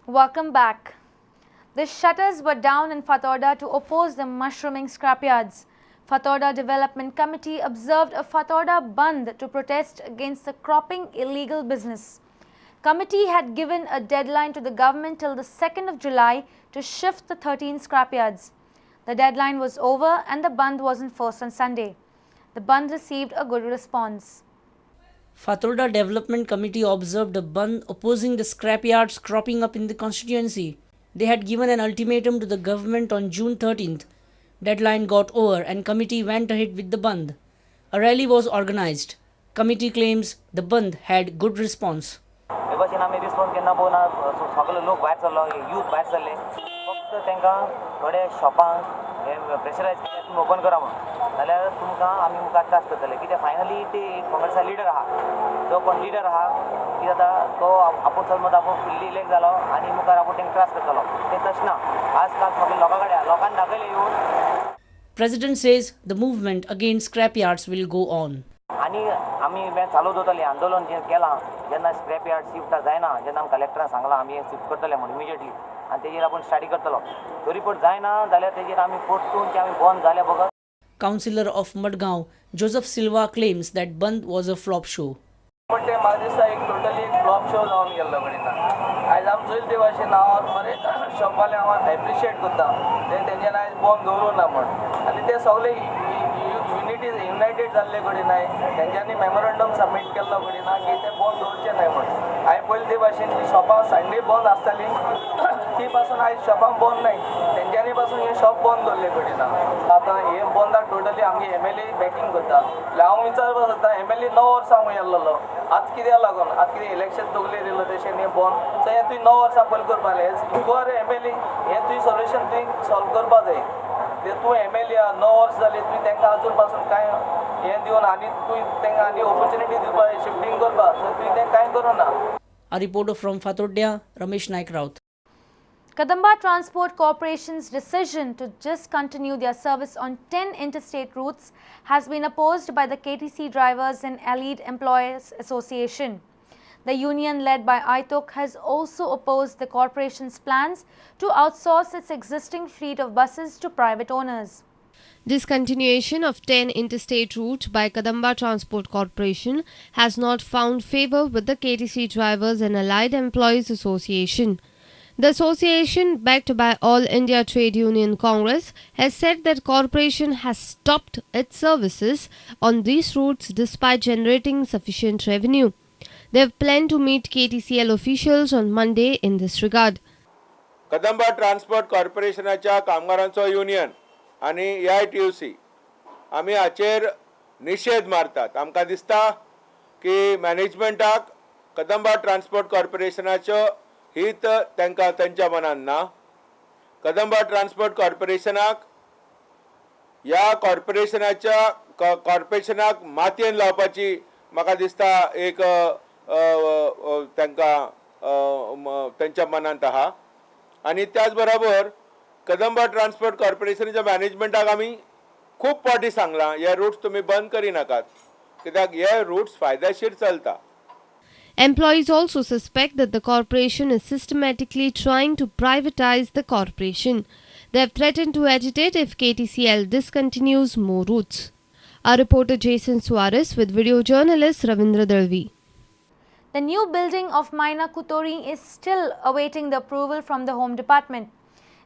Welcome back. The shutters were down in Fatorda to oppose the mushrooming scrapyards. Fatorda Development Committee observed a Fatorda Bandh to protest against the cropping illegal business. Committee had given a deadline to the government till the 2nd of July to shift the 13 scrapyards. The deadline was over and the Bandh was enforced on Sunday. The Bandh received a good response. Fatorda Development Committee observed a Bandh opposing the scrapyards cropping up in the constituency. They had given an ultimatum to the government on June 13th. Deadline got over and committee went ahead with the Bandh. A rally was organized. Committee claims the Bandh had good response. भशेन आमी response केन्ना पळोवना सगळे लोक भायर सरलो youth भायर सरले फक्त तांकां थोडे शॉपांक हे प्रेशरायज केले तुमी ओपन करा म्हणून जाल्यार तुमकां आमी मुखार त्रास करतले कित्याक फायनली ते काँग्रेसा लिडर आहा जो कोण लिडर आहा कितें जाता तो आपूण समज आपूण फुल्ली इलेक्ट जालो आनी मुखार आपूण तांकां त्रास करतलो तें तशें ना आजकाल सगळे लोकां कडेन लोकांनी दाखयले येवन. President says the movement against scrapyards will go on. आनी आमी चालू दवरतले आंदोलन जें केलां जेन्ना स्क्रॅप यार्ड शिफ्ट जायना जेन्ना आमकां कलेक्टरान सांगलां आमी शिफ्ट करतले म्हणून इमिजिएटली आनी तेजेर आपूण स्टडी करतलो तरी पूण जायना जाल्यार तेजेर आमी परतून तें आमी बंद जाले बगर. Councillor of Madgaon, Joseph Silva claims that Bandh was a flop show. पण ते म्हाका दिसता एक टोटली एक फ्लॉप शो जावन गेल्लो कडेन आयज आमी चोयल ते भाशेन हांव बरें शॉपवाले हांव एप्रिशिएट करता तेंच्यान आयज बॉम्ब दवरूं ना म्हण आनी ते सगळे युनायटेड जाल्ले कडेन तेंच्यांनी मेमोरंडम सबमीट केल्लो कडेन की ते बॉम्ब दवरचे न्हय म्हण हांवें पयलीं ते भाशेन जी शॉपां संडे बंद आसताली ती पासून आयज शॉपां बंद न्हय तेंच्यांनी पासून हे शॉप बंद दवरले कडेन आतां हे बंदाक टोटली आमगे MLA बॅकींग करता हांव विचारपाक सोदता MLA 9 वर्सां येल्लो आज कित्याक लागून आज कितें इलेक्शन दोगले दिलो तशें हें बंद सो हें तुवें 9 वर्सां पयलीं करपा जाय युआर MLA हें तुवें सोल्युशन तुवें सॉल्व करपा जाय ते तूं MLA 9 वर्स जाली तुवें तांकां आजून पासून कांय हें दिवन आनी तुवें तांकां आनी ऑपॉर्च्युनिटी दिवपा शिफ्टिंग करपा सो तुवें तें कांय करूना. A reporter from Fatorda, Ramesh Naik Raut. Kadamba Transport Corporation's decision to discontinue their service on 10 interstate routes has been opposed by the KTC Drivers and Allied Employers Association. The union led by ITOC has also opposed the corporation's plans to outsource its existing fleet of buses to private owners. Discontinuation of 10 interstate route by Kadamba Transport Corporation has not found favour with the KTC Drivers and Allied Employees Association. The association, backed by All India Trade Union Congress, has said that corporation has stopped its services on these routes despite generating sufficient revenue. They have planned to meet KTCL officials on Monday in this regard. Kadamba Transport Corporationच्या कामगारांचो union आणि AITUC आमी हाचेर निषेध मारतात. आमकां दिसता की मॅनेजमेंटाक कदंबा ट्रान्सपोर्ट कॉर्पोरेशनाचो हित तांकां तांच्या मनान ना. कदंबा ट्रान्सपोर्ट कॉर्पोरेशनाक ह्या कॉर्पोरेशनाक मातयेन लावपाची म्हाका दिसता एक तांकां तांच्या मनांत आहा. आनी त्याच बरोबर कदंबा ट्रान्सपोर्ट कॉर्पोरेशनाच्या मॅनेजमेंटाक आमी खूब फावटी सांगलां हे रूट्स तुमी बंद करिनाकात कित्याक हे रूट्स फायदेशीर चलता. Employees also suspect that the corporation is systematically trying to privatize the corporation. They have threatened to agitate if KTCL discontinues more routes. Our reporter Jason Suarez with video journalist Ravindra Dalvi. The new building of Maina Kutori is still awaiting the approval from the Home Department.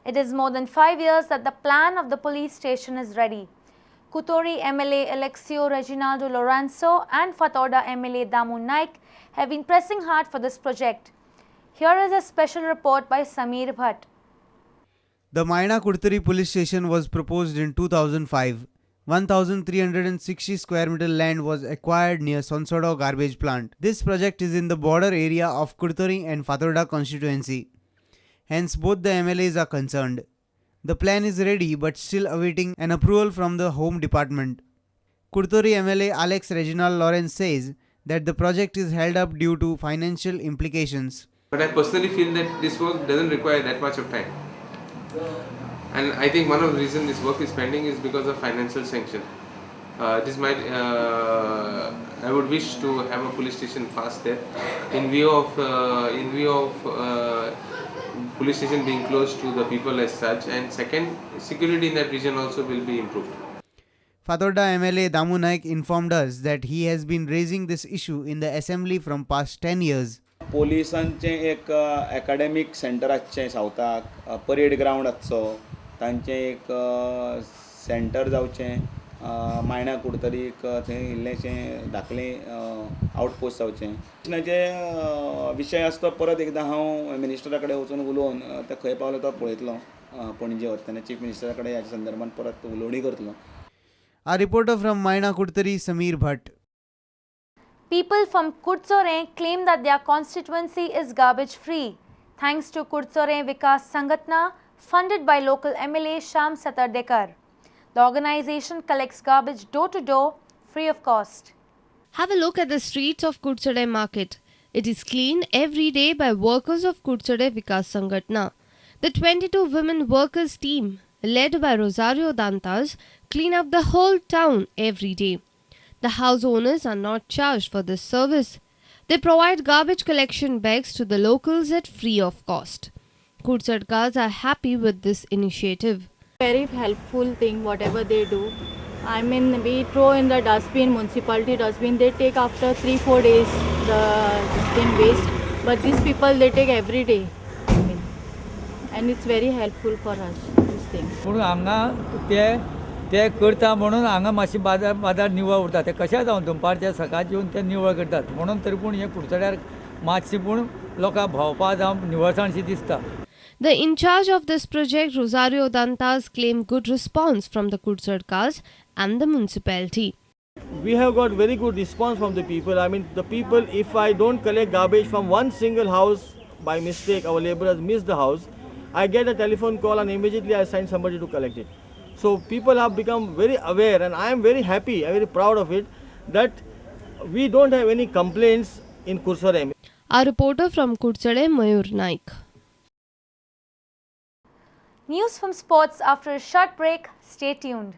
It is more than 5 years that the plan of the police station is ready. Kutori MLA Alexio Reginaldo Lorenzo and Fatorda MLA Damu Naik have been pressing hard for this project. Here is a special report by Sameer Bhatt. The Maina Kurturi police station was proposed in 2005. 1,360 square meter land was acquired near Sonsodo garbage plant. This project is in the border area of Kurturi and Fatorda constituency. Hence both the MLAs are concerned. The plan is ready but still awaiting an approval from the Home Department. Kurturi MLA Alex Reginald Lawrence says that the project is held up due to financial implications. But I personally feel that this work doesn't require that much of time. And I think one of the reasons this work is pending is because of financial sanction. This might, I would wish to have a police station fast there in view of police station being close to the people as such, and second, security in that region also will be improved. Fatorda MLA Damu Naik informed us that he has been raising this issue in the assembly from past 10 years. पोलिसांचें एक academic centre आसचें सावथाक, parade ground आसचो, तांचें एक centre जावचें, मायणा कुडतरीक थंय इल्लेशें धाकलें outpost जावचें. जे विशय आसा तो परत एकदां हांव मिनिस्टरा कडेन वचून उलोवन ते खंय पावलो तो पळयतलो. पणजे वतना चीफ मिनिस्टरा कडेन ह्याच्या संदर्भान परत उलोवणी करतलो. Our reporter from Maina Kudtari, Sameer Bhatt. People from Kurtsore claim that their constituency is garbage free thanks to Kurtsore Vikas Sangatna, funded by local MLA Sham Satardekar. The organization collects garbage door to door free of cost. Have a look at the streets of Kurtsade market. It is cleaned every day by workers of Kurtsade Vikas Sangatna. The 22 women workers team, led by Rosario Dantas, clean up the whole town every day. The house owners are not charged for this service. They provide garbage collection bags to the locals at free of cost. Kurtsadkars are happy with this initiative. Very helpful thing whatever they do. I mean, we throw in the dustbin, municipality dustbin, they take after 3-4 days the thing waste, but these people they take every day. I mean, and it's very helpful for us, this thing. पूण हांगा ते करता म्हणून हांगा मातशी बाजार निवळ उरता. ते कशें जावन दनपारचे सकाळचे येवन ते निवळ करतात म्हणून तरी पूण हे कुडचड्यार मातशी पूण लोकांक भोंवपा जावं निवळसाणशी दिसता. The in charge of this project, Rosario Dantas, claimed good response from the Kurtsadkars and the municipality. We have got very good response from the people. I mean, the people, if I don't collect garbage from one single house by mistake, our laborers miss the house, I get a telephone call and immediately I send somebody to collect it. So people have become very aware, and I am very happy, I am very proud of it, that we don't have any complaints in Kurtsade. Our reporter from Kurtsade, Mayur Naik. News from sports after a short break. Stay tuned.